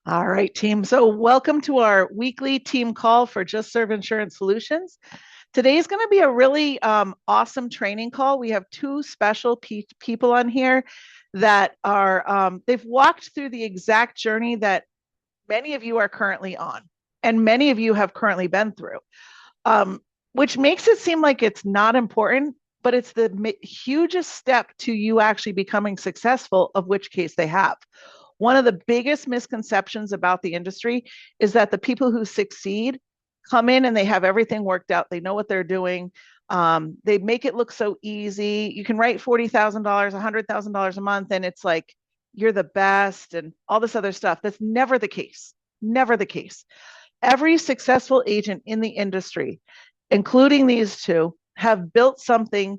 All right, team. So, welcome to our weekly team call for Just Serve Insurance Solutions. Today is going to be a really awesome training call. We have two special people on here that they've walked through the exact journey that many of you are currently on, and many of you have currently been through, um, which makes it seem like it's not important, but it's the hugest step to you actually becoming successful, of which case they have. One of the biggest misconceptions about the industry is that the people who succeed come in and they have everything worked out. They know what they're doing. They make it look so easy. You can write $40,000, $100,000 a month, and it's like you're the best and all this other stuff. That's never the case. Never the case. Every successful agent in the industry, including these two, have built something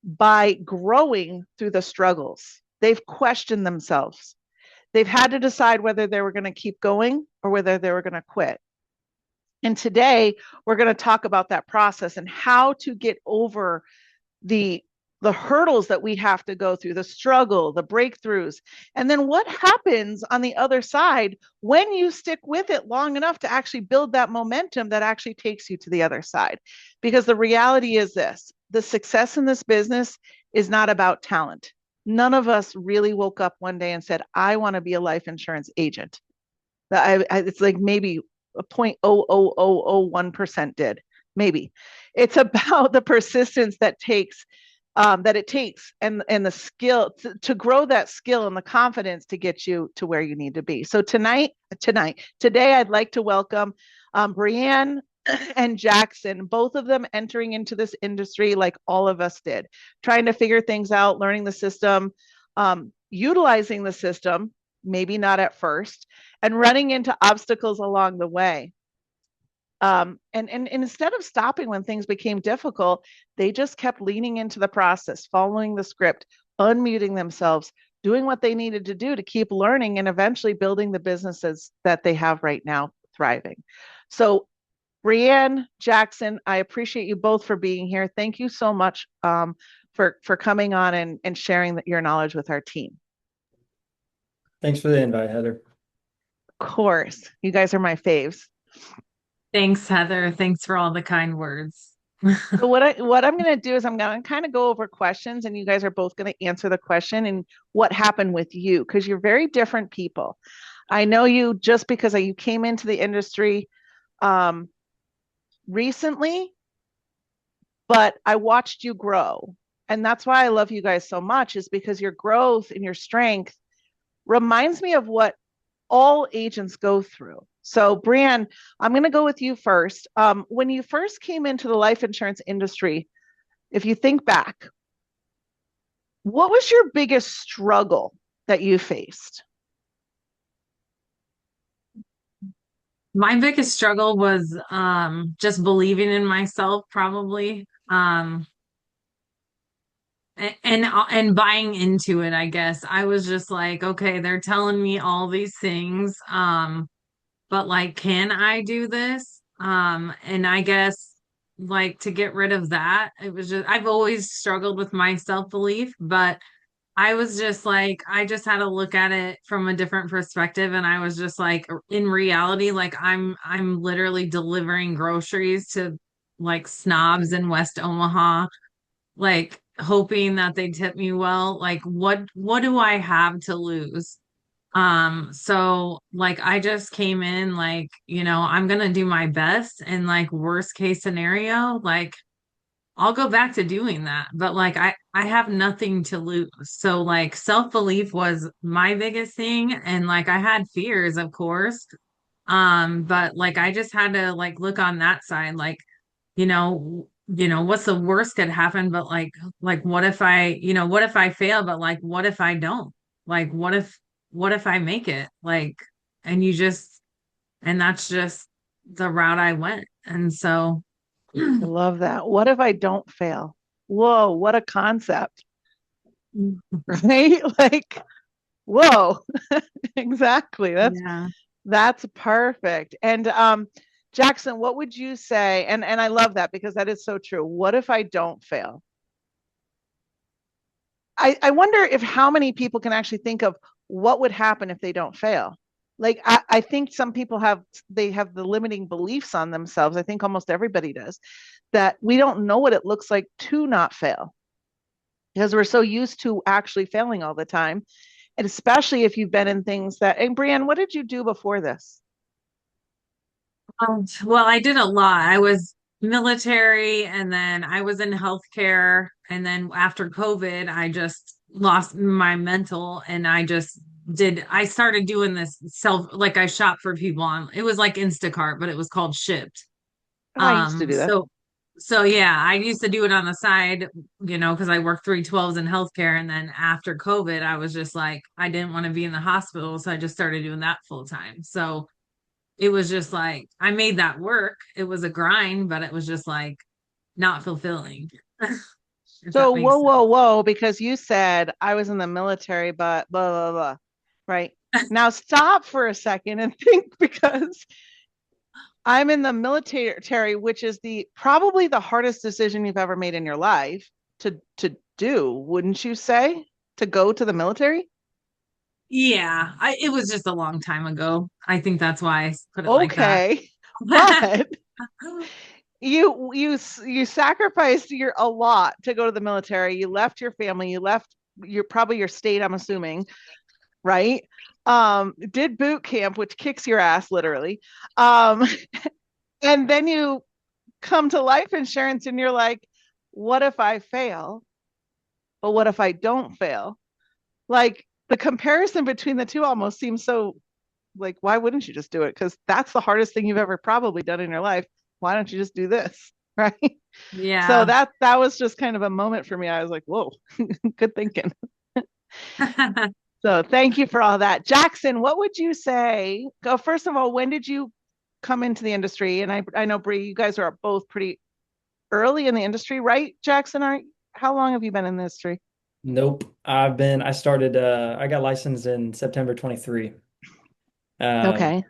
by growing through the struggles. They've questioned themselves. They've had to decide whether they were going to keep going or whether they were going to quit. And today we're going to talk about that process and how to get over the the hurdles that we have to go through, the struggle, the breakthroughs, and then what happens on the other side when you stick with it long enough to actually build that momentum that actually takes you to the other side. Because the reality is this: the success in this business is not about talent. None of us really woke up one day and said, I want to be a life insurance agent. It's like maybe a 0.00001% did, maybe. It's about the persistence that it takes and the skill to grow that skill and the confidence to get you to where you need to be. So today, I'd like to welcome Breanne and Jackson, both of them entering into this industry like all of us did, trying to figure things out, learning the system, utilizing the system, maybe not at first, and running into obstacles along the way. And instead of stopping when things became difficult, they just kept leaning into the process, following the script, unmuting themselves, doing what they needed to do to keep learning and eventually building the businesses that they have right now thriving. So, Breanne, Jackson, I appreciate you both for being here. Thank you so much for coming on and sharing your knowledge with our team. Thanks for the invite, Heather. Of course, you guys are my faves. Thanks, Heather. Thanks for all the kind words. So what I'm going to do is I'm going to kind of go over questions, and you guys are both going to answer the question and what happened with you, because you're very different people. I know you just because you came into the industry um, recently, but I watched you grow, and that's why I love you guys so much, is because your growth and your strength reminds me of what all agents go through. So, Breanne, I'm going to go with you first. When you first came into the life insurance industry, if you think back, what was your biggest struggle that you faced? My biggest struggle was just believing in myself, probably. And buying into it, I guess. I was just like, okay, they're telling me all these things. But like, can I do this? And I guess like to get rid of that, it was just I've always struggled with my self-belief, but I was just like, I just had to look at it from a different perspective. And I was just like, in reality, like I'm literally delivering groceries to like snobs in West Omaha, like hoping that they tip me well. Like what do I have to lose? So like I just came in like, I'm gonna do my best, and like worst case scenario, like I'll go back to doing that. But like I have nothing to lose. So like self-belief was my biggest thing, and like I had fears, of course. But like I just had to like look on that side, like, what's the worst could happen, but like what if I fail, but like what if I don't? Like what if I make it? Like and you just and that's just the route I went. And so I love that. What if I don't fail? Whoa, what a concept, right? Like, whoa, exactly. yeah. That's perfect. And Jackson, what would you say? And I love that because that is so true. What if I don't fail? I wonder if how many people can actually think of what would happen if they don't fail. Like I think some people they have the limiting beliefs on themselves. I think almost everybody does, that we don't know what it looks like to not fail because we're so used to actually failing all the time. And especially if you've been in things that, and Breanne, what did you do before this? Well, I did a lot. I was military and then I was in healthcare. And then after COVID, I just lost my mental and I started doing this like I shop for people on, it was like Instacart, but it was called Shipped. Oh, I used to Um, do that. so, so yeah, I used to do it on the side, because I worked 312s in healthcare. And then after COVID, I was just like, I didn't want to be in the hospital. So I just started doing that full time. So, it was just like I made that work. It was a grind, but it was just like not fulfilling, if So that makes whoa, sense. whoa, whoa, because you said I was in the military, but blah, blah, blah. Right. Now stop for a second and think because I'm in the military, which is the probably the hardest decision you've ever made in your life to do, wouldn't you say? To go to the military? Yeah, it was just a long time ago. I think that's why I put it like that. Okay. But you sacrificed your a lot to go to the military. You left your family, you left your probably your state, I'm assuming, right? Did boot camp, which kicks your ass literally. Um, and then you come to life insurance and you're like, what if I fail? But what if I don't fail? Like the comparison between the two almost seems so like, why wouldn't you just do it? Because that's the hardest thing you've ever probably done in your life. Why don't you just do this? Right. So Yeah. that was just kind of a moment for me. I was like, whoa, good thinking. So thank you for all that. Jackson, what would you say? Go first of all, when did you come into the industry? And I know Bree, you guys are both pretty early in the industry, right? Jackson, how long have you been in the industry? Nope. I got licensed in September 23. Um, Okay.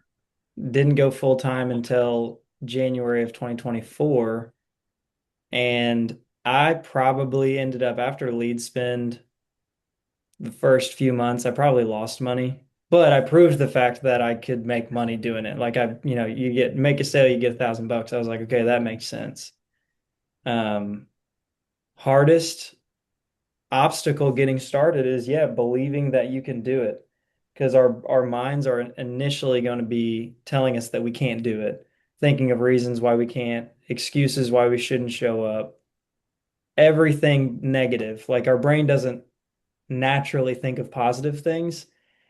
didn't go full time until January of 2024. And I probably ended up after lead spend the first few months, I probably lost money, but I proved the fact that I could make money doing it. Like make a sale, you get $1,000. I was like, okay, that makes sense. Um, hardest obstacle getting started is, yeah, believing that you can do it. Because our minds are initially going to be telling us that we can't do it, thinking of reasons why we can't, excuses why we shouldn't show up, everything negative. Like our brain doesn't naturally think of positive things,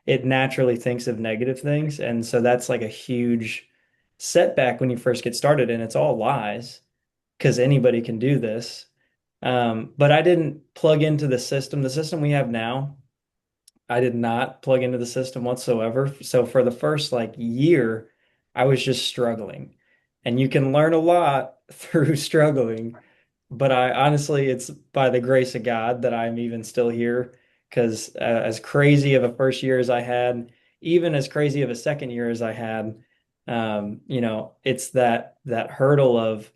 it naturally thinks of negative things. And so that's like a huge setback when you first get started. And it's all lies because anybody can do this. But I didn't plug into the system. The system we have now, I did not plug into the system whatsoever. So for the first like year, I was just struggling. And you can learn a lot through struggling. But I honestly, it's by the grace of God that I'm even still here. Because as crazy of a first year as I had, even as crazy of a second year as I had, it's that hurdle of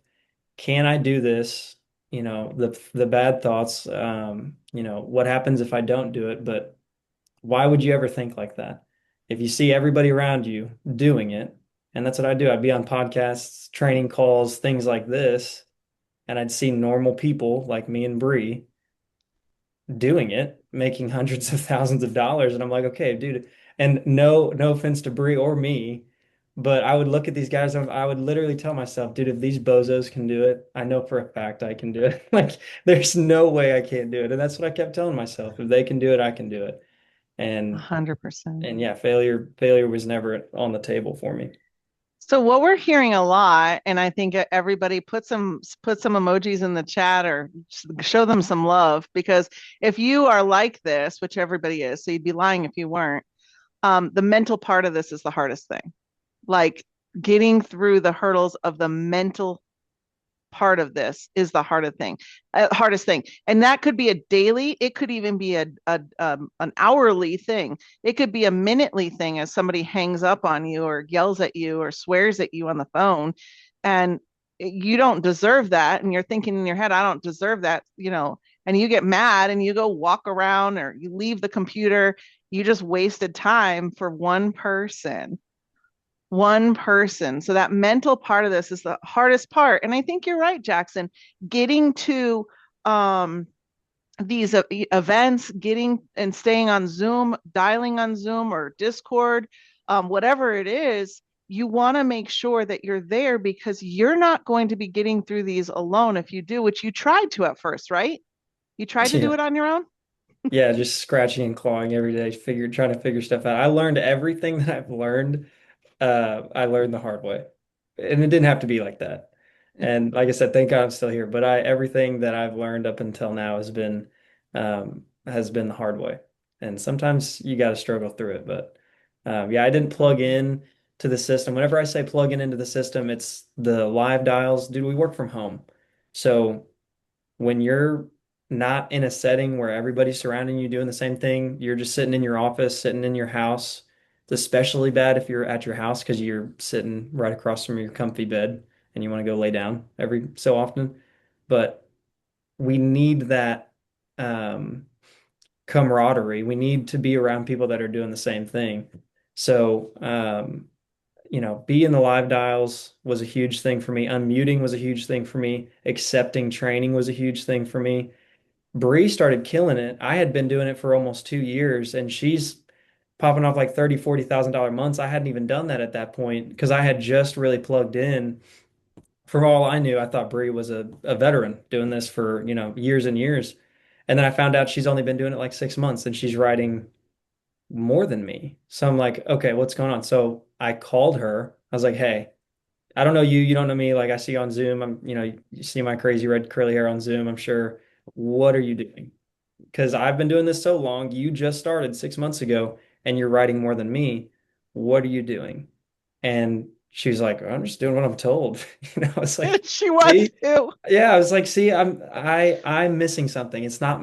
can I do this? The bad thoughts, what happens if I don't do it? But why would you ever think like that? If you see everybody around you doing it, and that's what I do. I'd be on podcasts, training calls, things like this, and I'd see normal people like me and Bree doing it, making hundreds of thousands of dollars, and I'm like, okay, dude. And no offense to Bree or me, but I would look at these guys and I would literally tell myself, dude, if these bozos can do it, I know for a fact I can do it. Like, there's no way I can't do it, and that's what I kept telling myself. If they can do it, I can do it. And 100%. and yeah, failure was never on the table for me. So what we're hearing a lot, and I think everybody put some emojis in the chat or show them some love because if you are like this, which everybody is, so you'd be lying if you weren't, the mental part of this is the hardest thing. Like getting through the hurdles of the mental part of this is the hardest thing, and that could be a daily, it could even be an hourly thing, it could be a minutely thing as somebody hangs up on you or yells at you or swears at you on the phone, and you don't deserve that, and you're thinking in your head, I don't deserve that, and you get mad and you go walk around or you leave the computer You just wasted time for one person. One person. So that mental part of this is the hardest part. And I think you're right, Jackson. Getting to um, these events, getting and staying on Zoom, dialing on Zoom or Discord, whatever it is, you want to make sure that you're there because you're not going to be getting through these alone if you do, which you tried to at first, right? You tried to do Yeah. it on your own? Yeah, just scratching and clawing every day, trying to figure stuff out. I learned everything that I've learned. I learned the hard way, and it didn't have to be like that. And like I said, thank God I'm still here. But everything that I've learned up until now has been the hard way. And sometimes you got to struggle through it. But yeah, I didn't plug in to the system. Whenever I say plug in into the system, it's the live dials. Dude, we work from home, so when you're not in a setting where everybody's surrounding you doing the same thing, you're just sitting in your office, sitting in your house. It's especially bad if you're at your house because you're sitting right across from your comfy bed and you want to go lay down every so often. But we need that um, camaraderie. We need to be around people that are doing the same thing. So, being the live dials was a huge thing for me. Unmuting was a huge thing for me. Accepting training was a huge thing for me. Bree started killing it. I had been doing it for almost 2 years and she's popping off like 30, $40,000 months. I hadn't even done that at that point because I had just really plugged in. For all I knew, I thought Bree was a veteran doing this for, years and years. And then I found out she's only been doing it like 6 months and she's writing more than me. So I'm like, okay, what's going on? So I called her. I was like, hey, I don't know you, you don't know me. Like I see you on Zoom. You see my crazy red curly hair on Zoom, I'm sure. What are you doing? Because I've been doing this so long. You just started 6 months ago and you're writing more than me. What are you doing? And she was like, I'm just doing what I'm told. It's like, She was see, too. yeah, I was like, see, I'm missing something. It's not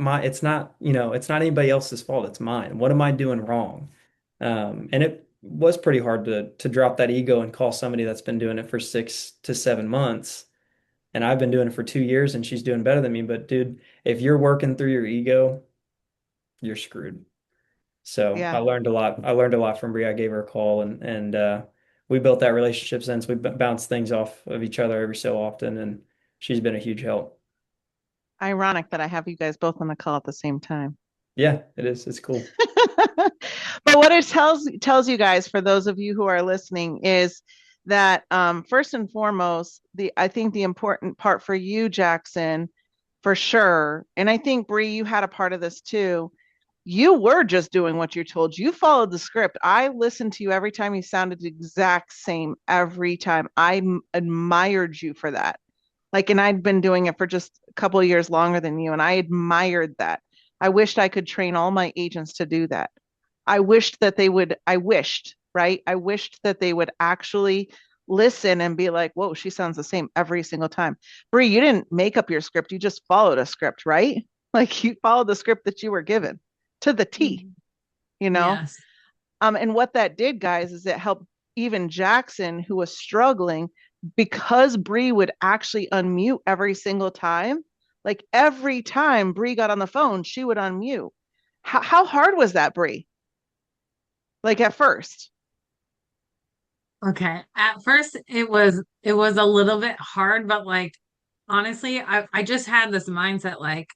anybody else's fault. It's mine. What am I doing wrong? And it was pretty hard to drop that ego and call somebody that's been doing it for 6 to 7 months. And I've been doing it for 2 years and she's doing better than me. But dude, if you're working through your ego, you're screwed. So I Yeah. learned a lot. I learned a lot from Brie. I gave her a call and we built that relationship since. We bounced things off of each other every so often, and she's been a huge help. Ironic that I have you guys both on the call at the same time. Yeah, it is. It's cool. But what it tells you guys, for those of you who are listening, is that first and foremost, the I think the important part for you, Jackson, for sure, and I think Bree, you had a part of this too. You were just doing what you're told. You followed the script. I listened to you every time. You sounded the exact same every time. Admired you for that. Like, and I'd been doing it for just a couple of years longer than you, and I admired that. I wished I could train all my agents to do that. I wished, right? I wished that they would actually listen and be like, whoa, she sounds the same every single time. Bree, you didn't make up your script. You just followed a script, right? Like you followed the script that you were given to the T, Mhm. you know? Yes. And what that did, guys, is it helped even Jackson, who was struggling, because Bree would actually unmute every single time. Like every time Bree got on the phone, she would unmute. How hard was that, Bree? Like at first. Okay. At first it was a little bit hard, but like honestly, I just had this mindset like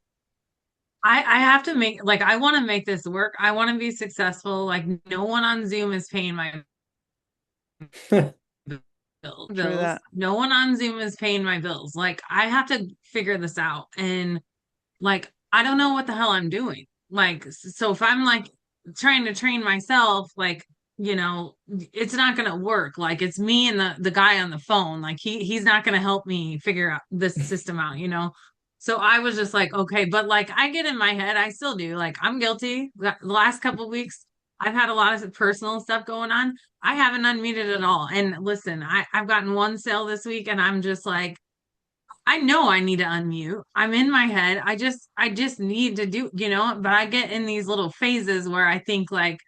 I have to make like I want to make this work. I want to be successful. Like no one on Zoom is paying my True bills. that. No one on Zoom is paying my bills. Like I have to figure this out. And like I don't know what the hell I'm doing. Like so if I'm like trying to train myself, like it's not gonna work. Like it's me and the guy on the phone. Like he's not gonna help me figure out this system out. So I was just like, okay, but like I get in my head, I still do. Like I'm guilty. The last couple of weeks, I've had a lot of personal stuff going on. I haven't unmuted at all. And listen, I've gotten one sale this week, and I'm just like, I know I need to unmute. I'm in my head. I just need to do, but I get in these little phases where I think like,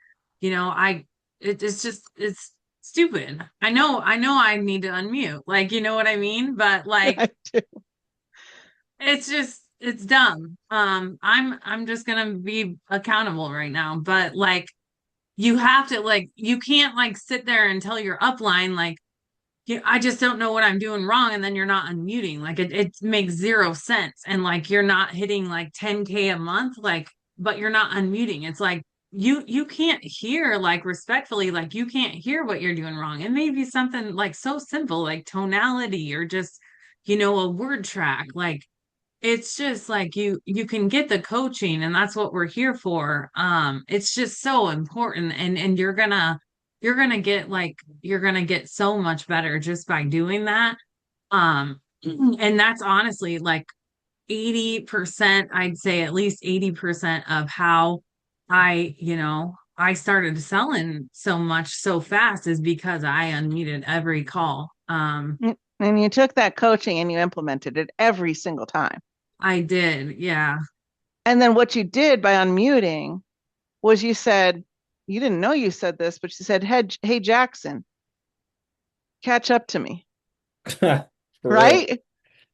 you know, I it's stupid. I know I need to unmute. Like, you know what I mean? But like I do. it's dumb. I'm just gonna be accountable right now. But like you have to like you can't like sit there and tell your upline like I just don't know what I'm doing wrong, and then you're not unmuting. Like it makes zero sense. And like you're not hitting like 10K a month, like, but you're not unmuting. It's like you can't hear like respectfully, like you can't hear what you're doing wrong. It may be something like so simple, like tonality or just, a word track. Like it's just like you can get the coaching, and that's what we're here for. It's just so important, and you're gonna get like you're gonna get so much better just by doing that. um and that's honestly like 80%, I'd say at least 80% of how I started selling so much so fast is because I unmuted every call. And you took that coaching and you implemented it every single time. I did, yeah. And then what you did by unmuting was you said, you didn't know you said this, but you said, hey Jackson, catch up to me. For real. Right?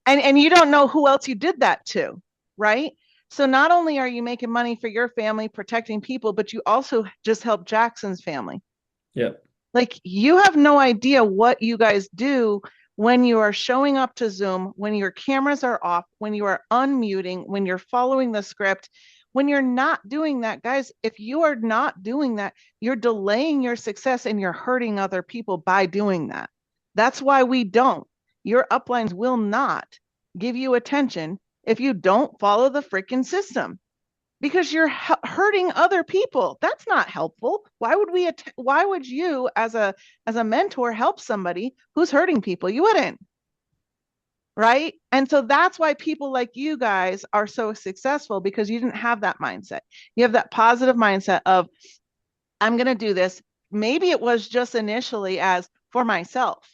And you don't know who else you did that to, right? So not only are you making money for your family, protecting people, but you also just help Jackson's family. Yep. Like you have no idea what you guys do when you are showing up to Zoom, when your cameras are off, when you are unmuting, when you're following the script. When you're not doing that, guys, if you are not doing that, you're delaying your success and you're hurting other people by doing that. That's why we don't. Your uplines will not give you attention if you don't follow the freaking system because you're hurting other people. That's not helpful. Why would you as a mentor help somebody who's hurting people? You wouldn't, right? And so that's why people like you guys are so successful because you didn't have that mindset. You have that positive mindset of I'm going to do this. Maybe it was just initially as for myself.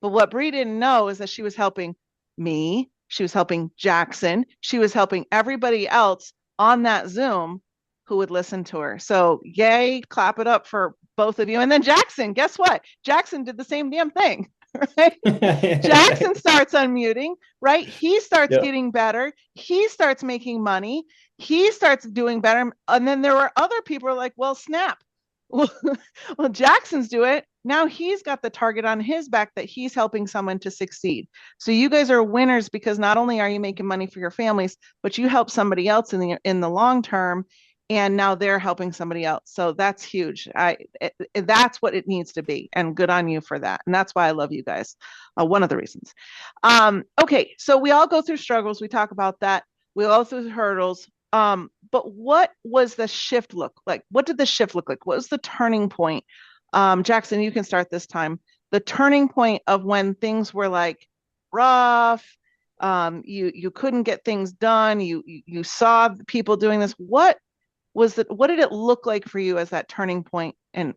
But what Bree didn't know is that she was helping me, she was helping Jackson, she was helping everybody else on that Zoom who would listen to her. So, yay, clap it up for both of you. And then Jackson, guess what? Jackson did the same damn thing. Right? Jackson starts unmuting, right? He starts Yep. getting better. He starts making money. He starts doing better. And then there were other people like, well, snap. Well, well, Jackson's do it. Now he's got the target on his back that he's helping someone to succeed. So you guys are winners because not only are you making money for your families, but you help somebody else in the long term, and now they're helping somebody else. So that's huge. That's what it needs to be, and good on you for that. And that's why I love you guys. One of the reasons. Okay, so we all go through struggles. We talk about that. We all go through hurdles. But what was the shift look like? What did the shift look like? What was the turning point? Jackson, you can start this time. The turning point of when things were like rough, you couldn't get things done. You saw people doing this. What did it look like for you as that turning point, and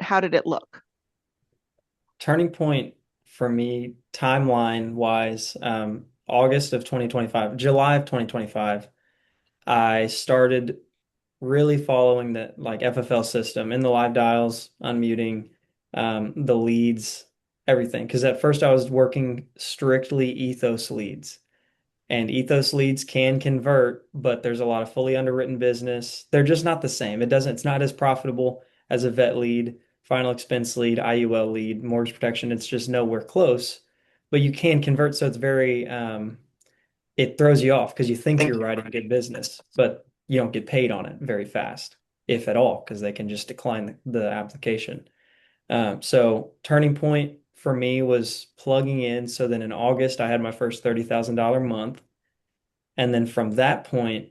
how did it look? Turning point for me, timeline wise, August of 2025, July of 2025, I started really following the like FFL system in the live dials, unmuting, the leads, everything. Because at first I was working strictly ethos leads, and ethos leads can convert, but there's a lot of fully underwritten business. They're just not the same. It's not as profitable as a vet lead, final expense lead, IUL lead, mortgage protection. It's just nowhere close, but you can convert. So it's very, it throws you off because you think Thank you're you. writing good business, but you don't get paid on it very fast, if at all, because they can just decline the application. So turning point for me was plugging in. So then in August, I had my first $30,000 month. And then from that point,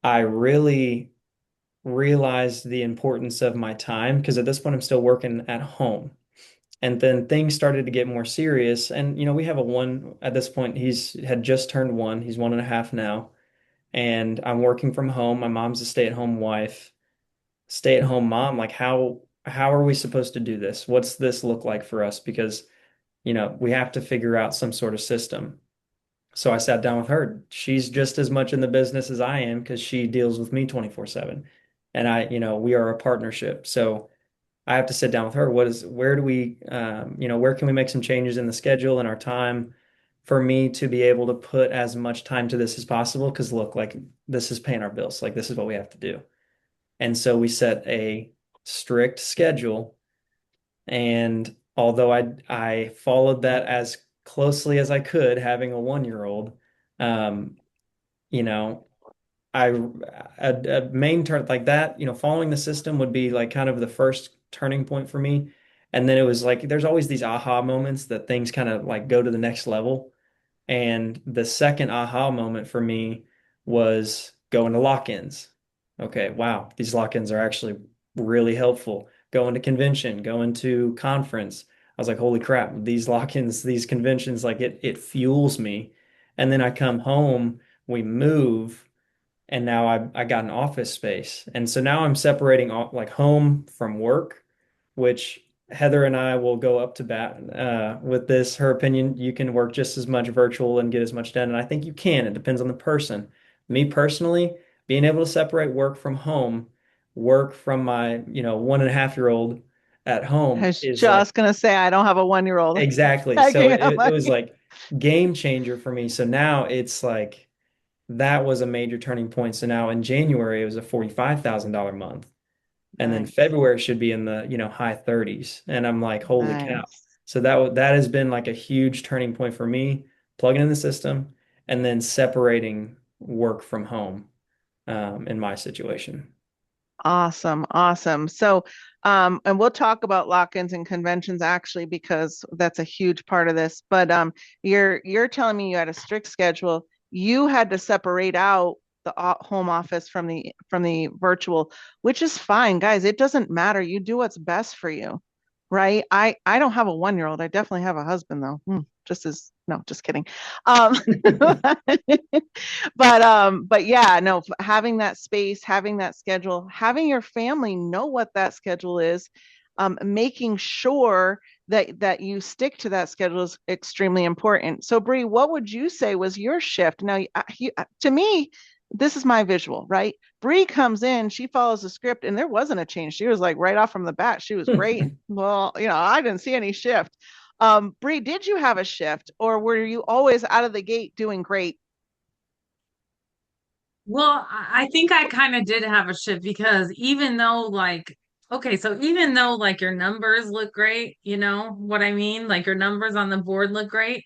I really realized the importance of my time because at this point, I'm still working at home. And then things started to get more serious. And, we have a one at this point, he's had just turned one. He's 1.5 now. And I'm working from home. My mom's a stay-at-home wife, stay-at-home mom. Like how are we supposed to do this? What's this look like for us? Because, we have to figure out some sort of system. So I sat down with her. She's just as much in the business as I am because she deals with me 24/7. And we are a partnership. So I have to sit down with her. Where do we, where can we make some changes in the schedule and our time for me to be able to put as much time to this as possible? Because look, like this is paying our bills. Like this is what we have to do. And so we set a strict schedule. And although I followed that as closely as I could, having a 1-year-old, um, you know, I a main turn like that, following the system would be like kind of the first turning point for me. And then it was like there's always these aha moments that things kind of like go to the next level. And the second aha moment for me was going to lock-ins. Okay, wow, these lock-ins are actually really helpful. Going to convention, going to conference. I was like, holy crap, these lock-ins, these conventions, like it fuels me. And then I come home, we move, and now I got an office space. And so now I'm separating like home from work, which Heather and I will go up to bat with this. Her opinion, you can work just as much virtual and get as much done. And I think you can. It depends on the person. Me personally, being able to separate work from home, work from my, 1.5-year-old at I home was is like just gonna say I don't have a 1-year-old. exactly. So Cracking up. it was like game changer for me. So now it's like that was a major turning point. So now in January, it was a $45,000 month. And then Nice, February should be in the, high 30s. And I'm like, holy cow. nice. So that has been like a huge turning point for me, plugging in the system and then separating work from home in my situation. Awesome, awesome. So, and we'll talk about lock-ins and conventions actually because that's a huge part of this. But you're telling me you had a strict schedule. You had to separate out the home office from the virtual, which is fine, guys. It doesn't matter. You do what's best for you, right? I don't have a 1-year-old. I definitely have a husband though. Just as no, just kidding. Um, but yeah, no, having that space, having that schedule, having your family know what that schedule is, making sure that you stick to that schedule is extremely important. So Bree, what would you say was your shift? Now, to me, this is my visual, right? Bree comes in, she follows the script, and there wasn't a change. She was like right off from the bat, she was great. Well, I didn't see any shift. Bree, did you have a shift, or were you always out of the gate doing great? Well, I think I kind of did have a shift because even though like okay, so even though like your numbers look great, you know what I mean? Like your numbers on the board look great,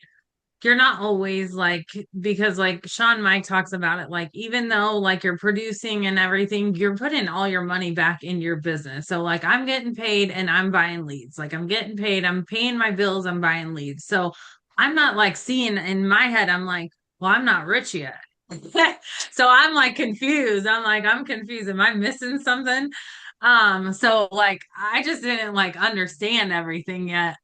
you're not always like because like Sean Mike talks about it, like even though like you're producing and everything, you're putting all your money back in your business. So like I'm getting paid and I'm buying leads. Like I'm getting paid, I'm paying my bills, I'm buying leads. So I'm not like seeing in my head, I'm like, well, I'm not rich yet. So I'm like confused. I'm confused. Am I missing something? So like I just didn't like understand everything yet.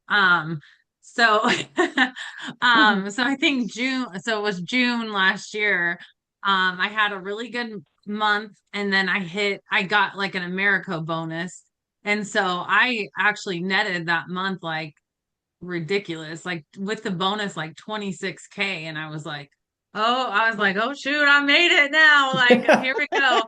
So so I think so it was June last year. I had a really good month and then I got like an America bonus. And so I actually netted that month like ridiculous, like with the bonus like 26K. And I was like, oh shoot, I made it now. Like, here we go.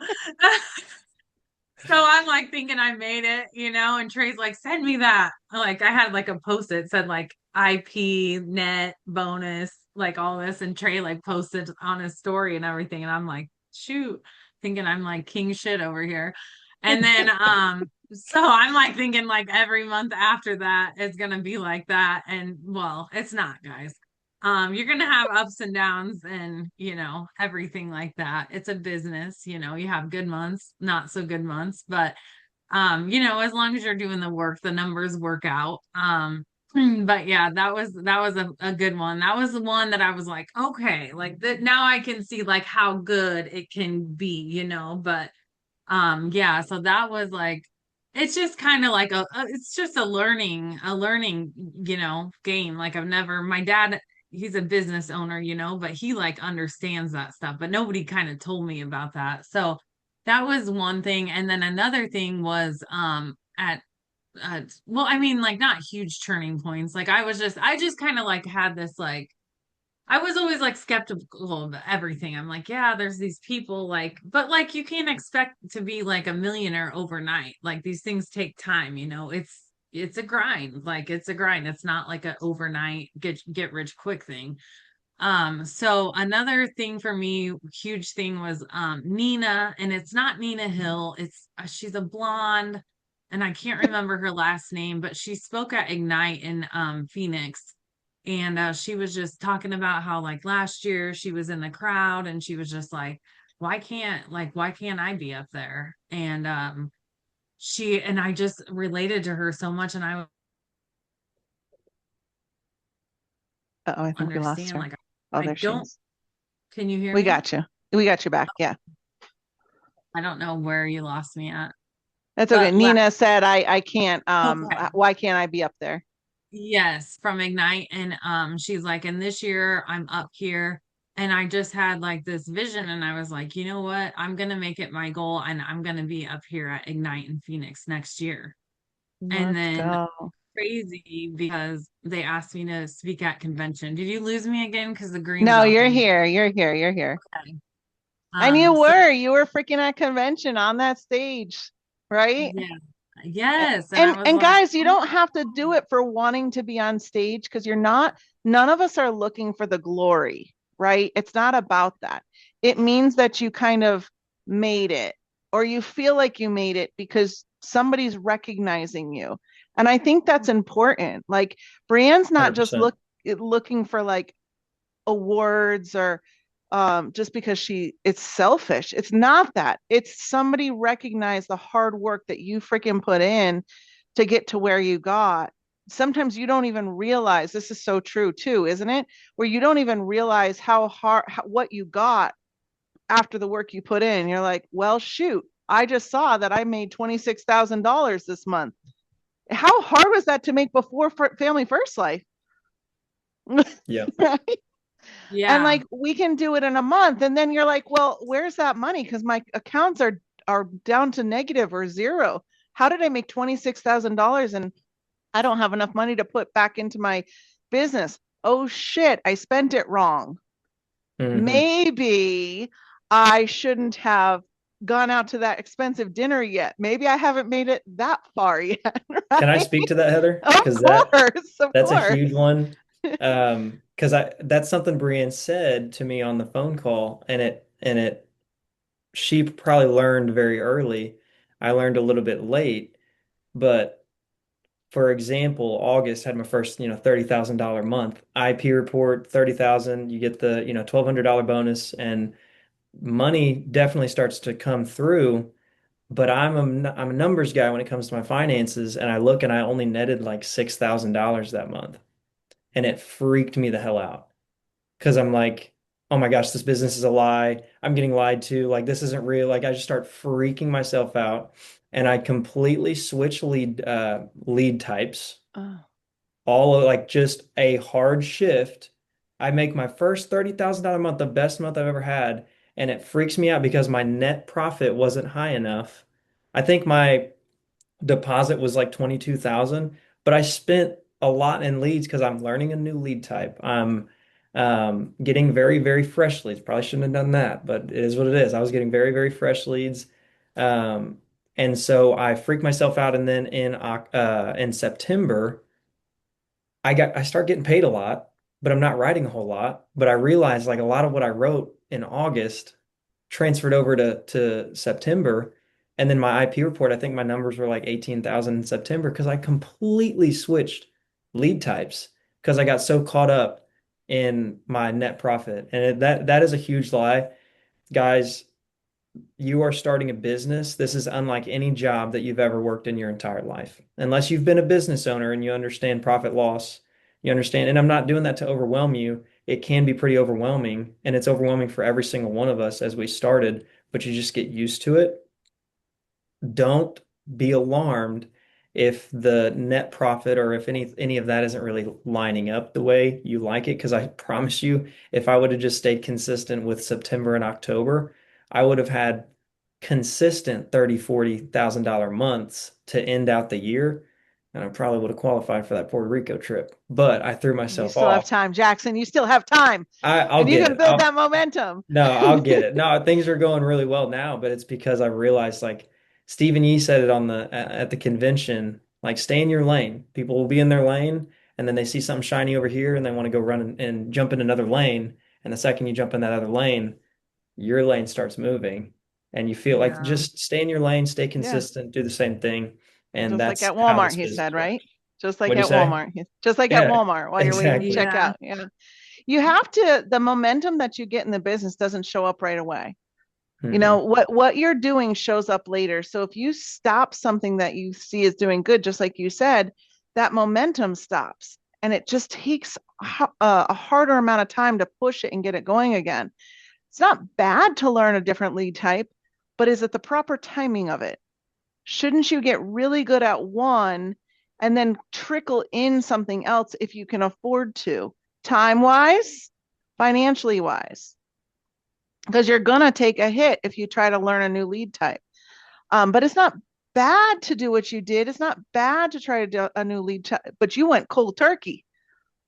So I'm like thinking I made it, and Trey's like, send me that. Like I had like a post it said like IP net bonus, like all this, and Trey like posted on his story and everything. And I'm like, shoot, thinking I'm like king shit over here. And then so I'm like thinking like every month after that it's gonna be like that. And well, it's not, guys. You're gonna have ups and downs and everything like that. It's a business, you have good months, not so good months, but as long as you're doing the work, the numbers work out. But yeah, that was a good one. That was the one that I was like, okay, like that now I can see like how good it can be, but yeah, so that was like it's just kind of like it's just a learning game. Like my dad, he's a business owner, but he like understands that stuff, but nobody kind of told me about that. So that was one thing. And then another thing was well, I mean, like not huge turning points. Like I just kind of like had this like I was always like skeptical of everything. I'm like, yeah, there's these people like, but like you can't expect to be like a millionaire overnight. Like these things take time, it's a grind. Like it's a grind. It's not like a overnight get rich quick thing. So another thing for me, huge thing was Nina, and it's not Nina Hill, it's she's a blonde, and I can't remember her last name, but she spoke at Ignite in Phoenix. And she was just talking about how like last year she was in the crowd and she was just like, why can't I be up there? And she and I just related to her so much, and I Uh-oh, I think we lost understand her. like Oh, I there she don't. is. Can you hear We me? got you. We got you back. Yeah, I don't know where you lost me at. that's okay. But Nina said, I can't, okay. why can't I be up there? Yes, from Ignite. And she's like, and this year I'm up here. And I just had like this vision and I was like, you know what? I'm gonna make it my goal and I'm gonna be up here at Ignite in Phoenix next year. And Let's then go. crazy because they asked me to speak at convention. Did you lose me again? Because the green's No, off you're on me. here. You're here. You're here. Okay. And you So were, you were freaking at convention on that stage, right? yeah, yes. And I And was and like, guys, you oh don't have my to do God. it for wanting to be on stage because you're not, none of us are looking for the glory, right? It's not about that. It means that you kind of made it or you feel like you made it because somebody's recognizing you. And I think that's important. Like Breanne's not just 100%. looking for like awards or just because it's selfish. It's not that. It's somebody recognize the hard work that you freaking put in to get to where you got. Sometimes you don't even realize this is so true too, isn't it? Where you don't even realize how hard what you got after the work you put in. You're like, well, shoot, I just saw that I made $26,000 this month. How hard was that to make before Family First Life? Yeah. Right? And Yeah. like we can do it in a month and then you're like, well, where's that money, because my accounts are down to negative or zero. How did I make $26,000 and I don't have enough money to put back into my business? Oh shit, I spent it wrong. Hmm. Maybe I shouldn't have gone out to that expensive dinner yet. Maybe I haven't made it that far yet. Can I Right? speak to that, Heather? Of Because course, of that's a huge course. one. Because I that's something Brienne said to me on the phone call, and it she probably learned very early. I learned a little bit late, but for example, August had my first, $30,000 month. IP report, 30,000, you get the, $1,200 bonus, and money definitely starts to come through. But I'm a numbers guy when it comes to my finances, and I look and I only netted like $6,000 that month, and it freaked me the hell out because I'm like, oh my gosh, this business is a lie. I'm getting lied to. Like this isn't real. Like I just start freaking myself out, and I completely switch lead types, Oh, all of, like just a hard shift. I make my first $30,000 month the best month I've ever had, and it freaks me out because my net profit wasn't high enough. I think my deposit was like 22,000, but I spent a lot in leads because I'm learning a new lead type. I'm getting very, very fresh leads. Probably shouldn't have done that, but it is what it is. I was getting very, very fresh leads. Um, and so I freaked myself out. And then in September, I start getting paid a lot, but I'm not writing a whole lot. But I realized like a lot of what I wrote in August transferred over to September. And then my IP report, I think my numbers were like 18,000 in September because I completely switched lead types because I got so caught up in my net profit. And that is a huge lie. Guys, you are starting a business. This is unlike any job that you've ever worked in your entire life. Unless you've been a business owner and you understand profit loss, you understand. And I'm not doing that to overwhelm you. It can be pretty overwhelming, and it's overwhelming for every single one of us as we started, but you just get used to it. Don't be alarmed if the net profit or if any of that isn't really lining up the way you like it. Because I promise you, if I would have just stayed consistent with September and October, I would have had consistent 30, $40,000 months to end out the year. And I probably would have qualified for that Puerto Rico trip. But I threw you myself still have off. time, Jackson. You still have time I'll and you get can it. build that momentum. No, I'll get it. No, things are going really well now, but it's because I realized like Stephen Yee said it on the at the convention, like stay in your lane. People will be in their lane and then they see something shiny over here and they want to go run and jump in another lane. And the second you jump in that other lane, your lane starts moving. And you feel like Yeah. just stay in your lane, stay Yeah. consistent, do the same thing. And Just like that's at how Walmart, this he business said, right? works. Just like What'd you at say? Walmart. Just like at Yeah, Walmart while you're waiting to check exactly. Yeah. out. Yeah. You have to, the momentum that you get in the business doesn't show up right away. You know, Mm-mm. what you're doing shows up later. So if you stop something that you see is doing good, just like you said, that momentum stops and it just takes a harder amount of time to push it and get it going again. It's not bad to learn a different lead type, but is it the proper timing of it? Shouldn't you get really good at one and then trickle in something else if you can afford to, time wise, financially wise? Because you're going to take a hit if you try to learn a new lead type. But it's not bad to do what you did. It's not bad to try to do a new lead type, but you went cold turkey.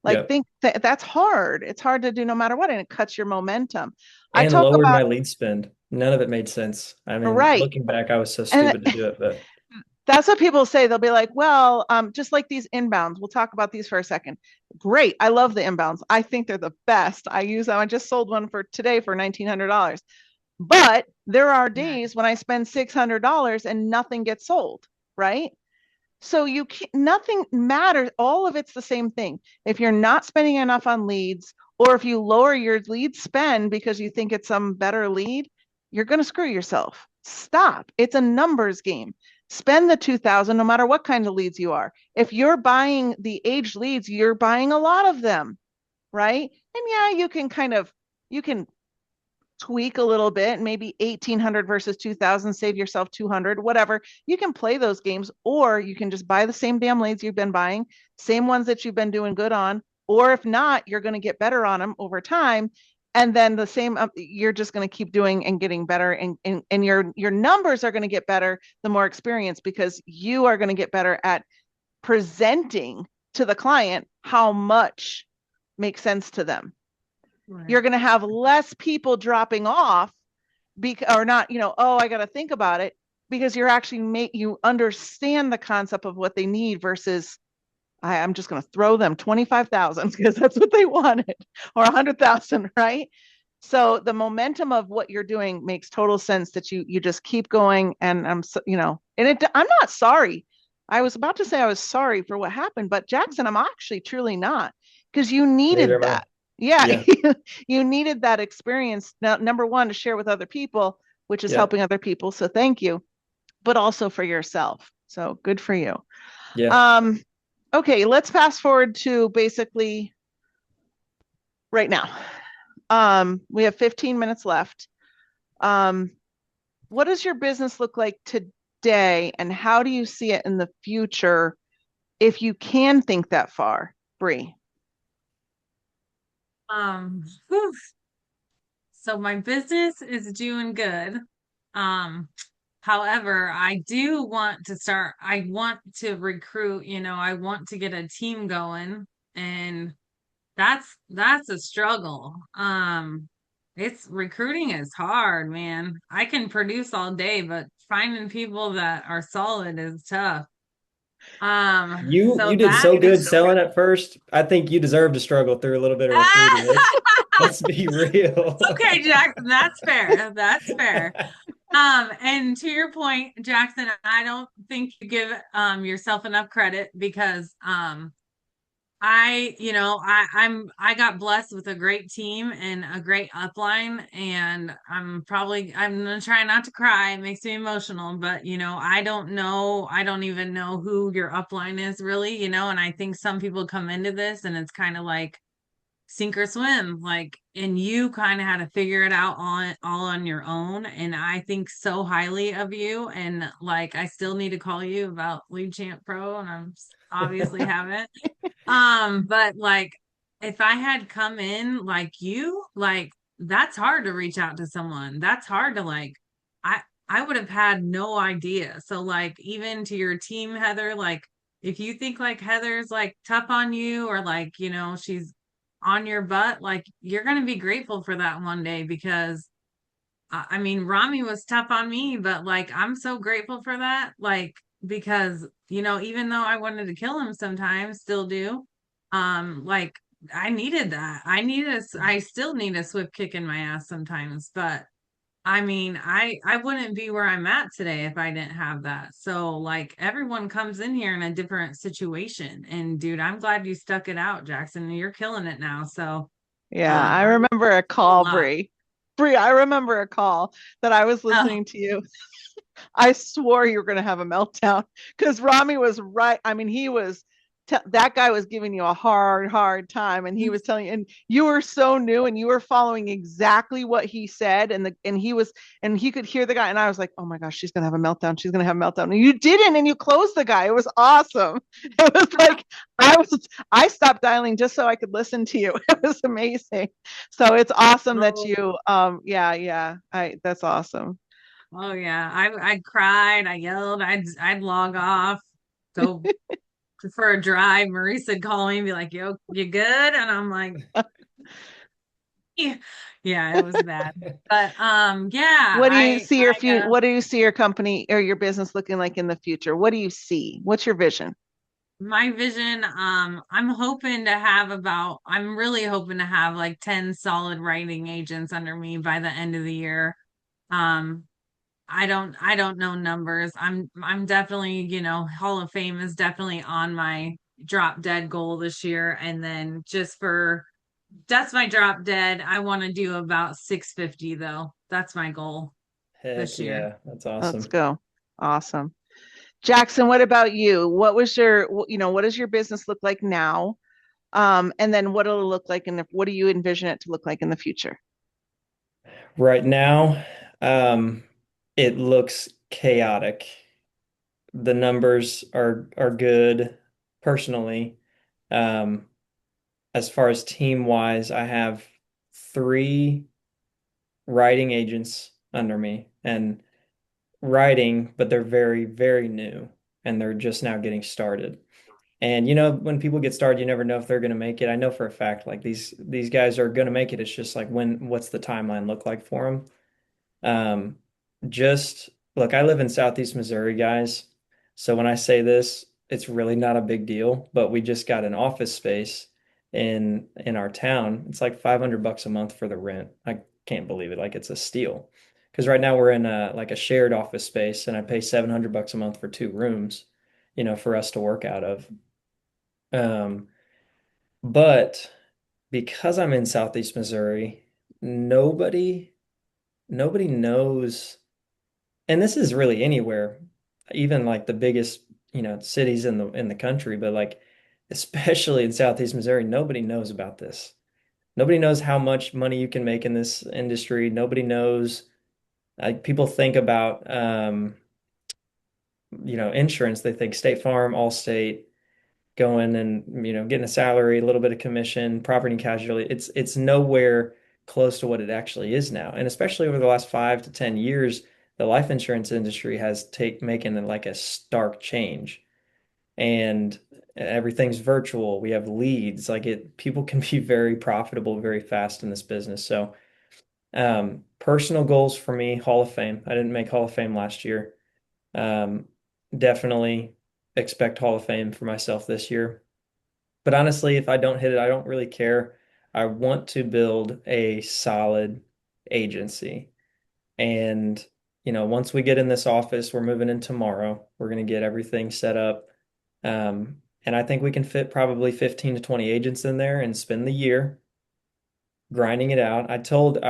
Like, Yep. think that's hard. It's hard to do no matter what, and it cuts your momentum. I And talk lowered about my lead spend. None of it made sense. I mean, right. looking back, I was so And stupid to do it, but that's what people say. They'll be like, well, just like these inbounds, we'll talk about these for a second. Great. I love the inbounds. I think they're the best. I use them. I just sold one for today for $1,900. But there are Nice. days when I spend $600 and nothing gets sold, right? So you can't, nothing matters. All of it's the same thing. If you're not spending enough on leads, or if you lower your lead spend because you think it's some better lead, you're going to screw yourself. Stop. It's a numbers game. Spend the 2,000 no matter what kind of leads you are. If you're buying the aged leads, you're buying a lot of them, right? And yeah, you can tweak a little bit, maybe 1,800 versus 2,000, save yourself 200, whatever. You can play those games, or you can just buy the same damn leads you've been buying, same ones that you've been doing good on. Or if not, you're going to get better on them over time. And then the same, you're just going to keep doing and getting better. And your numbers are going to get better the more experience, because you are going to get better at presenting to the client how much makes sense to them. Right. You're going to have less people dropping off or not, oh, I got to think about it, because you're actually you understand the concept of what they need versus I'm just going to throw them 25,000 because that's what they wanted, or 100,000, right? So the momentum of what you're doing makes total sense, that you just keep going. And I'm not sorry. I was about to say I was sorry for what happened, but Jackson, I'm actually truly not, because you neither needed am I. that. Yeah, Yeah. you needed that experience. Now, number one, to share with other people, which is Yeah. helping other people. So thank you, but also for yourself. So good for you. Yeah. Um, okay, let's fast forward to basically right now. We have 15 minutes left. Um, what does your business look like today, and how do you see it in the future, if you can think that far, Bree? Whew. So my business is doing good. Um, However, I do want to start, I want to recruit, I want to get a team going, and that's a struggle. It's recruiting is hard, man. I can produce all day, but finding people that are solid is tough. You So did that so is good selling at first. I think you deserve to struggle through a little bit of recruiting. Let's be real. okay, Jackson, that's fair. That's fair. And to your point, Jackson, I don't think you give yourself enough credit, because I got blessed with a great team and a great upline, and I'm gonna try not to cry. It makes me emotional, but I don't even know who your upline is really, and I think some people come into this and it's kind of like sink or swim, like, and you kind of had to figure it out all on your own. And I think so highly of you, and like I still need to call you about Lead Champ Pro, and I'm obviously haven't. But like, if I had come in like you, like, that's hard to reach out to someone. That's hard to like, I I would have had no idea. So like, even to your team, Heather, like, if you think like Heather's like tough on you, or like, she's on your butt, like, you're gonna be grateful for that one day, because I mean, Rami was tough on me, but like, I'm so grateful for that. Like, because, even though I wanted to kill him sometimes, still do. Like I needed that. I still need a swift kick in my ass sometimes, but I mean, I wouldn't be where I'm at today if I didn't have that. So like everyone comes in here in a different situation. And dude, I'm glad you stuck it out, Jackson. You're killing it now. So Yeah, I I wish remember a you call, luck. Bree. Bree, I remember a call that I was Oh, listening to you. I swore you were going to have a meltdown because Rami was right. I mean, that guy was giving you a hard time, and he was telling you, and you were so new, and you were following exactly what he said, and he could hear the guy, and I was like, oh my gosh, she's going to have a meltdown. She's going to have a meltdown, and you didn't, and you closed the guy. It was awesome. It was like I stopped dialing just so I could listen to you. It was amazing. So it's awesome that oh, you, yeah, that's awesome. oh yeah. I cried, I yelled, I'd log off, go for a drive. Marisa call me and be like, yo, you good? And I'm like, yeah, yeah, it was bad. But yeah, What do you see your company or your business looking like in the future? What do you see? What's your vision? my vision, I'm really hoping to have like 10 solid writing agents under me by the end of the year. Um, I don't know numbers. I'm definitely, Hall of Fame is definitely on my drop dead goal this year. And then that's my drop dead. I want to do about 650 though. That's my goal Heck this year. yeah, that's Let's awesome. go. Awesome. Jackson, what about you? What does your business look like now? And then what will it look like what do you envision it to look like in the future? Right now, it looks chaotic. The numbers are good personally. Um, as far as team wise, I have three writing agents under me and writing, but they're very, very new and they're just now getting started. And when people get started, you never know if they're going to make it. I know for a fact, like these guys are going to make it. It's just like what's the timeline look like for them? Um, just look, I live in Southeast Missouri, guys. So when I say this, it's really not a big deal, but we just got an office space in our town. It's like $500 a month for the rent. I can't believe it. Like it's a steal. Because right now we're in a shared office space and I pay $700 a month for 2 rooms, for us to work out of. Um, but because I'm in Southeast Missouri, nobody nobody knows. And this is really anywhere, even like the biggest, cities in the country, but like especially in Southeast Missouri, nobody knows about this. Nobody knows how much money you can make in this industry. Nobody knows. Like people think about insurance. They think State Farm, Allstate, going and getting a salary, a little bit of commission, property and casualty. It's nowhere close to what it actually is now. And especially over the last 5 to 10 years, the life insurance industry has take making like a stark change. And everything's virtual. We have leads. Like people can be very profitable very fast in this business. So personal goals for me, Hall of Fame. I didn't make Hall of Fame last year. Um, definitely expect Hall of Fame for myself this year. But honestly, if I don't hit it, I don't really care. I want to build a solid agency. And, once we get in this office, we're moving in tomorrow. We're going to get everything set up. And I think we can fit probably 15 to 20 agents in there and spend the year grinding it out. I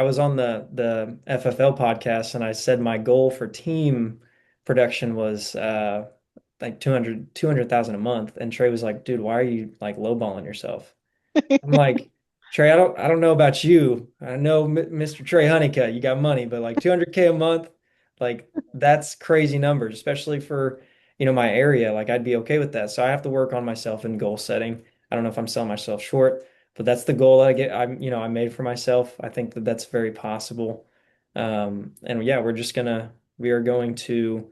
was on the FFL podcast and I said my goal for team production was like 200,000 a month. And Trey was like, dude, why are you like lowballing yourself? I'm like, Trey, I don't know about you. I know Mr. Trey Honeycutt, you got money, but like 200K a month, like that's crazy numbers, especially for, my area. Like I'd be okay with that. So I have to work on myself in goal setting. I don't know if I'm selling myself short, but that's the goal I made for myself. I think that that's very possible. And yeah, we are going to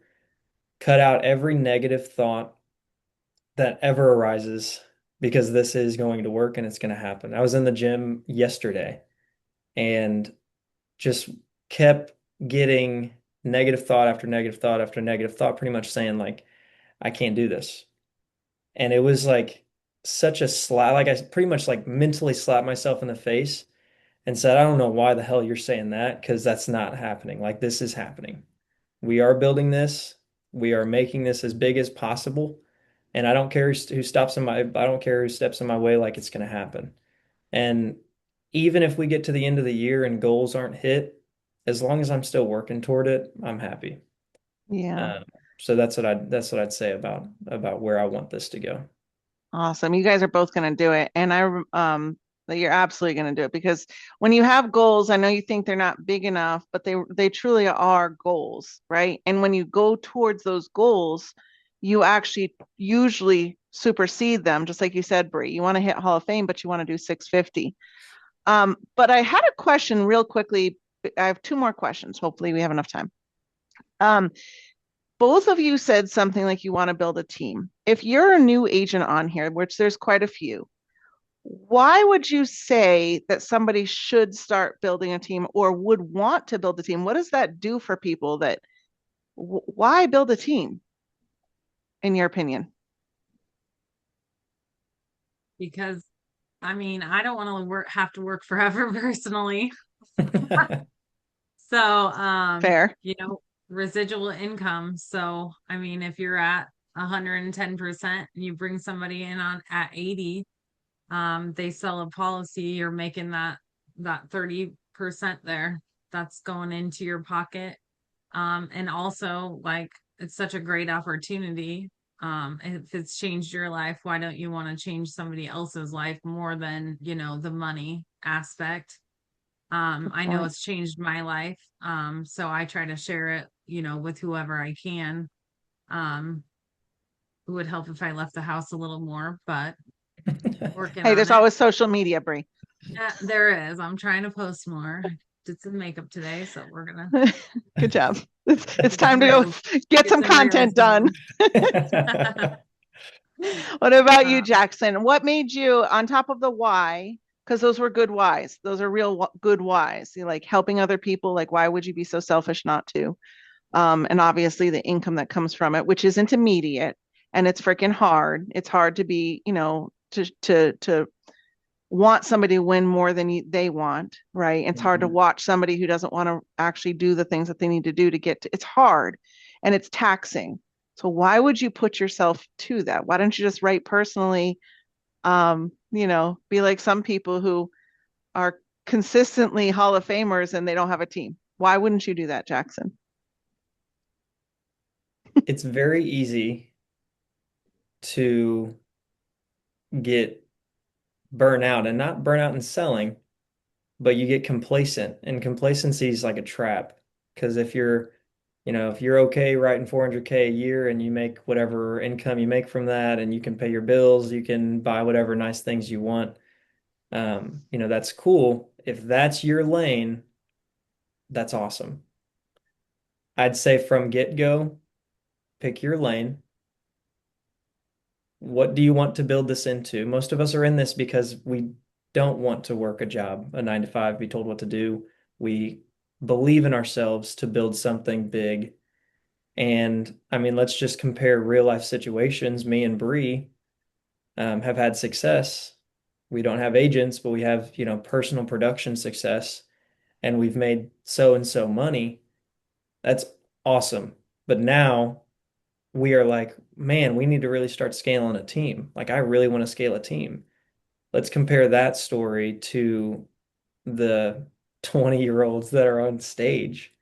cut out every negative thought that ever arises because this is going to work and it's going to happen. I was in the gym yesterday and just kept getting negative thought after negative thought after negative thought, pretty much saying like, I can't do this. And it was like such a slap. Like I pretty much like mentally slapped myself in the face and said, I don't know why the hell you're saying that, because that's not happening. Like this is happening. We are building this. We are making this as big as possible. And I don't care who stops in my, I don't care who steps in my way, like it's going to happen. And even if we get to the end of the year and goals aren't hit, as long as I'm still working toward it, I'm happy. Yeah. Um, so that's what I'd say about where I want this to go. Awesome. You guys are both going to do it. And that you're absolutely going to do it because when you have goals, I know you think they're not big enough, but they truly are goals, right? And when you go towards those goals, you actually usually supersede them, just like you said, Bree. You want to hit Hall of Fame, but you want to do 650. But I had a question real quickly. I have two more questions. Hopefully, we have enough time. Um, both of you said something like you want to build a team. If you're a new agent on here, which there's quite a few, why would you say that somebody should start building a team or would want to build a team? What does that do for people that why build a team in your opinion? Because I mean, I don't want to have to work forever personally. So, Fair. residual income. So, I mean, if you're at 110% and you bring somebody in on at 80, they sell a policy, you're making that 30% there. That's going into your pocket. And also like it's such a great opportunity. If it's changed your life, why don't you want to change somebody else's life more than, the money aspect? Good I know point. it's changed my life. So I try to share it, with whoever I can. Um, it would help if I left the house a little more, but working Hey, on there's it. always social media, Brie. Yeah, there is. I'm trying to post more. I did some makeup today, so we're gonna Good job. It's get time some to go reels, get get some some reels content done. going. What about you, Uh, Jackson? What made you, on top of the why, because those were good whys, those are real good whys. You like helping other people. Like, why would you be so selfish not to? And obviously the income that comes from it, which isn't immediate, and it's freaking hard. It's hard to be, to want somebody to win more than they want, right? It's hard to Mhm. watch somebody who doesn't want to actually do the things that they need to do to get to. It's hard, and it's taxing. So why would you put yourself to that? Why don't you just write personally? Be like some people who are consistently Hall of Famers and they don't have a team. Why wouldn't you do that, Jackson? It's very easy to get burnt out and not burn out in selling, but you get complacent, and complacency is like a trap. Because if you're okay writing 400K a year and you make whatever income you make from that and you can pay your bills, you can buy whatever nice things you want. That's cool. If that's your lane, that's awesome. I'd say from get-go, pick your lane. What do you want to build this into? Most of us are in this because we don't want to work a job, a 9 to 5, be told what to do. We believe in ourselves to build something big. And I mean, let's just compare real life situations. Me and Bree have had success. We don't have agents, but we have, personal production success, and we've made so and so money. That's awesome. But now we are like, man, we need to really start scaling a team. Like, I really want to scale a team. Let's compare that story to the 20-year-olds that are on stage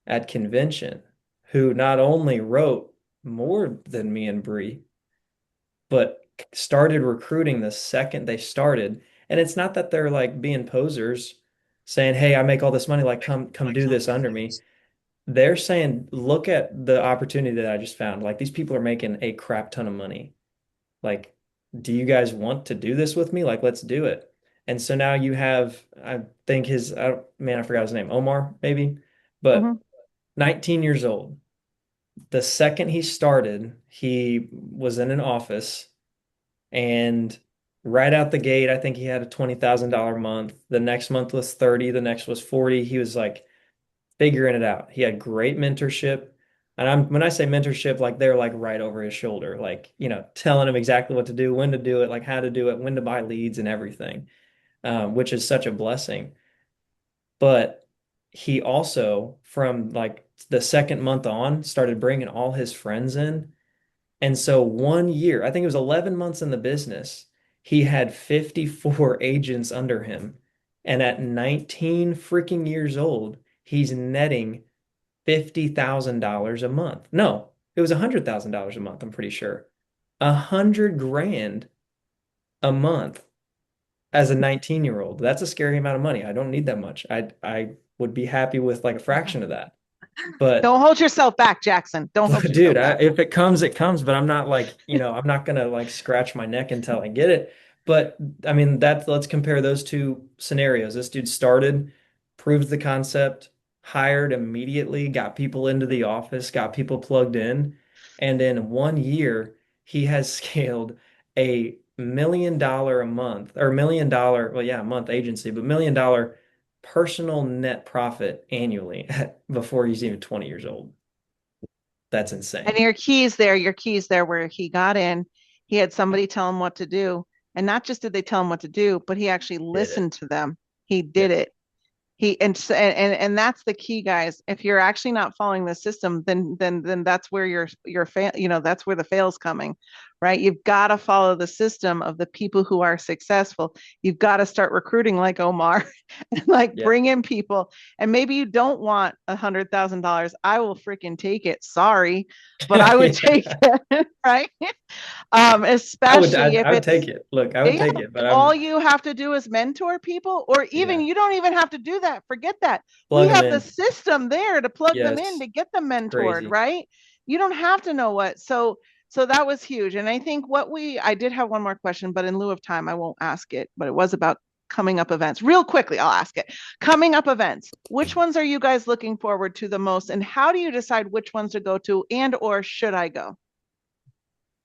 at convention who not only wrote more than me and Bree, but started recruiting the second they started. And it's not that they're like being posers saying, "Hey, I make all this money, like come do this under me." They're saying, "Look at the opportunity that I just found. Like these people are making a crap ton of money. Like, do you guys want to do this with me? Like, let's do it." And so now you have, I think I forgot his name, Omar, maybe, Mm-hmm. but 19 years old. The second he started, he was in an office, and right out the gate, I think he had a $20,000 month. The next month was 30, the next was 40. He was like figuring it out. He had great mentorship. And when I say mentorship, like they're like right over his shoulder, like, telling him exactly what to do, when to do it, like how to do it, when to buy leads and everything, which is such a blessing. But he also, from like the second month on, started bringing all his friends in. And so 1 year, I think it was 11 months in the business, he had 54 agents under him. And at 19 freaking years old, he's netting $50,000 a month. No, it was $100,000 a month, I'm pretty sure. 100 grand a month as a 19-year-old. That's a scary amount of money. I don't need that much. I would be happy with like a fraction of that. But Don't hold yourself back, Jackson. Don't hold dude, yourself back. if it comes, it comes. But I'm not like, I'm not gonna like scratch my neck until I get it. But I mean, let's compare those two scenarios. This dude started, proved the concept, hired immediately, got people into the office, got people plugged in, and in 1 year, he has scaled $1 million a month or $1 million, well, yeah, a month agency, but $1 million personal net profit annually before he's even 20 years old. That's And insane. your keys there where he got in, he had somebody tell him what to do. And not just did they tell him what to do, but he actually Did it. listened to them. He Yeah. did it. And that's the key, guys. If you're actually not following the system, then that's where your fail, that's where the fail's coming, right? You've got to follow the system of the people who are successful. You've got to start recruiting like Omar and like Yeah. bring in people. And maybe you don't want $100,000. I will freaking take it. Sorry, but I would take Yeah. it, right? Especially if I would take it's it. Look, I would yeah, take it, but all I'm you have to do is mentor people, or even yeah, you don't even have to do that. Forget that. We plug them have the in. system there to plug them in Yes. to get them It's mentored, crazy. right? You don't have to know what. So that was huge. And I think I did have one more question, but in lieu of time, I won't ask it. But it was about coming up events. Real quickly, I'll ask it. Coming up events. Which ones are you guys looking forward to the most? And how do you decide which ones to go to and or should I go?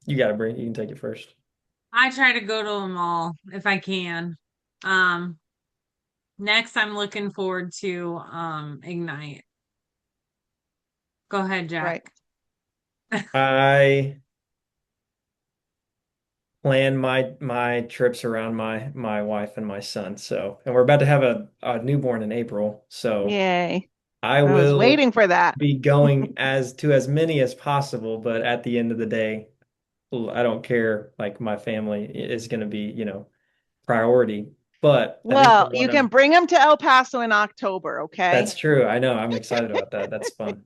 You can take it first. I try to go to them all if I can. Um, Next I'm looking forward to Ignite. Go ahead, Right. Jack. I plan my trips around my wife and my son. So, and we're about to have a newborn in April. So Yay. I I was will waiting for that. be going as many as possible, but at the end of the day, I don't care. Like my family is going to be, priority. But I think the Well, you one can bring them to El Paso in October, okay? that's true. I know. I'm excited about that. That's fun.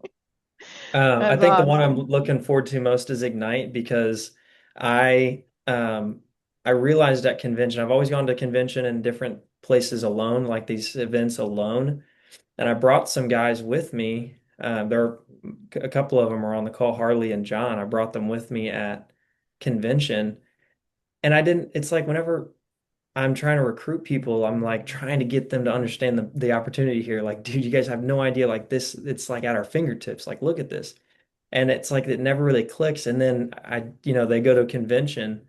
I That's think the one I'm awesome. looking forward to most is Ignite because I um I realized at convention, I've always gone to convention in different places alone, like these events alone. And I brought some guys with me. A couple of them are on the call, Harley and John. I brought them with me at convention. And it's like whenever I'm trying to recruit people, I'm like trying to get them to understand the opportunity here. Like, dude, you guys have no idea. Like this, it's like at our fingertips. Like, look at this. And it's like it never really clicks. And then they go to a convention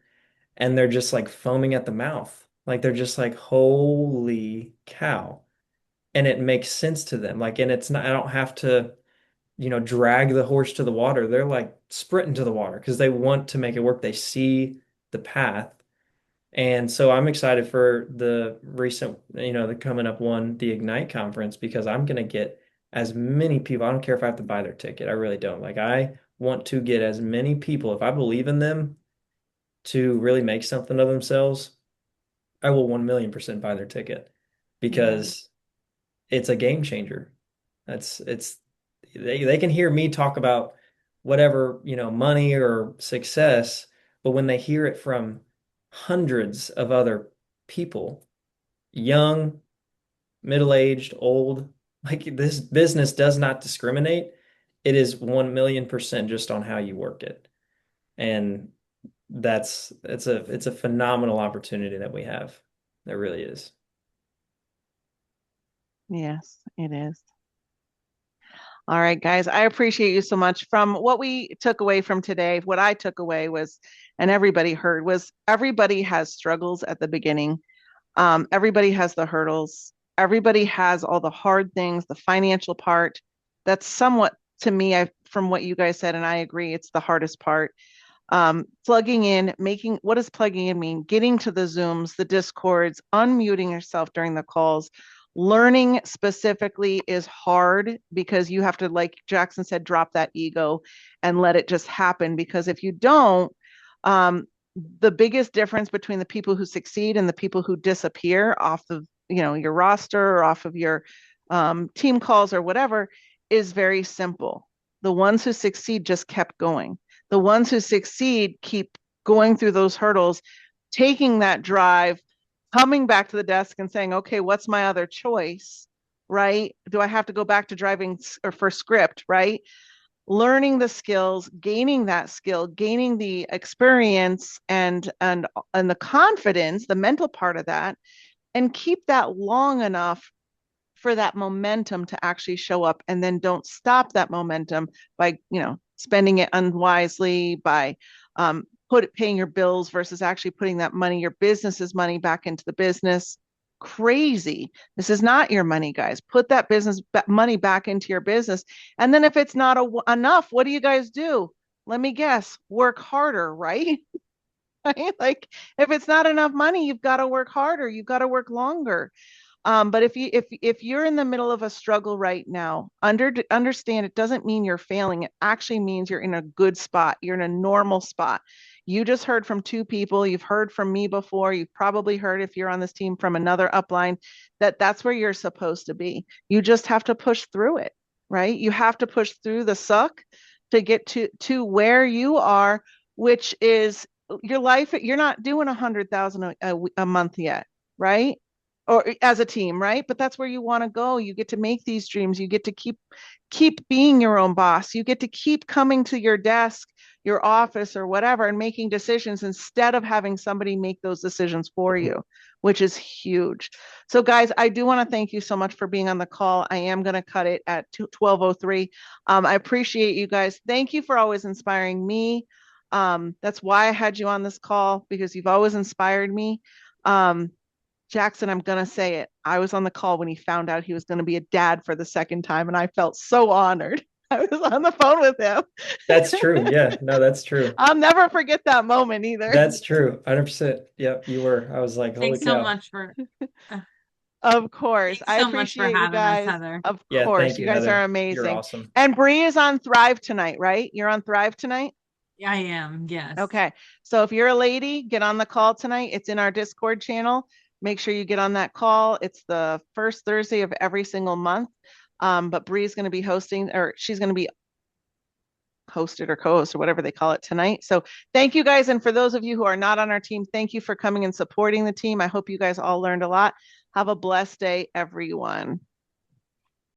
and they're just like foaming at the mouth. Like they're just like, holy cow. And it makes sense to them. Like, and it's not, I don't have to, drag the horse to the water. They're like sprinting to the water because they want to make it work. They see the path. And so I'm excited for the recent, the coming up one, the Ignite conference, because I'm going to get as many people. I don't care if I have to buy their ticket. I really don't. Like, I want to get as many people, if I believe in them to really make something of themselves, I will 1,000,000% buy their ticket Yeah. because it's a game changer. It's they can hear me talk about whatever, money or success, but when they hear it from hundreds of other people, young, middle-aged, old, like this business does not discriminate. It is 1,000,000% just on how you work it. And it's a phenomenal opportunity that we have. It really is. Yes, it is. All right, guys, I appreciate you so much. From what we took away from today, what I took away was, and everybody heard, was everybody has struggles at the beginning. Everybody has the hurdles. Everybody has all the hard things, the financial part. That's somewhat, to me, I from what you guys said, and I agree, it's the hardest part. Plugging in, what does plugging in mean? Getting to the Zooms, the Discords, unmuting yourself during the calls. Learning specifically is hard because you have to, like Jackson said, drop that ego and let it just happen. Because if you don't, the biggest difference between the people who succeed and the people who disappear off of your roster or off of your team calls or whatever is very simple. The ones who succeed just kept going. The ones who succeed keep going through those hurdles, taking that drive, coming back to the desk and saying, okay, what's my other choice? Right? Do I have to go back to driving or for script? Right? Learning the skills, gaining that skill, gaining the experience and the confidence, the mental part of that, and keep that long enough for that momentum to actually show up, and then don't stop that momentum by spending it unwisely, by paying your bills versus actually putting that money, your business's money, back into the business. Crazy. This is not your money, guys. Put that business money back into your business. And then if it's not enough, what do you guys do? Let me guess, work harder, right? Right? Like if it's not enough money, you've got to work harder. You've got to work longer. But if you're in the middle of a struggle right now, understand it doesn't mean you're failing. It actually means you're in a good spot. You're in a normal spot. You just heard from two people. You've heard from me before. You've probably heard, if you're on this team, from another upline, that's where you're supposed to be. You just have to push through it, right? You have to push through the suck to get to where you are, which is your life. You're not doing 100,000 a month yet, right? Or as a team, right? But that's where you want to go. You get to make these dreams. You get to keep being your own boss. You get to keep coming to your desk, your office, or whatever, and making decisions instead of having somebody make those decisions for you, which is huge. So guys, I do want to thank you so much for being on the call. I am going to cut it at 12:03. I appreciate you guys. Thank you for always inspiring me. That's why I had you on this call, because you've always inspired me. Jackson, I'm going to say it. I was on the call when he found out he was going to be a dad for the second time, and I felt so honored. I was on the phone with him. That's true. Yeah, no, that's true. I'll never forget that moment either. That's true. 100%. Yep, you were. I was like, holy Thanks cow. so much for Of course. thanks I so much for appreciate you having us, guys. Heather. Of Yeah, course. thank You you, guys are Heather. You're amazing. awesome. And Bree is on Thrive tonight, right? You're on Thrive tonight? I am, yes. Okay. So if you're a lady, get on the call tonight. It's in our Discord channel. Make sure you get on that call. It's the first Thursday of every single month. But Bree's going to be hosting, or she's going to be hosted or co-host or whatever they call it tonight. So thank you guys. And for those of you who are not on our team, thank you for coming and supporting the team. I hope you guys all learned a lot. Have a blessed day, everyone.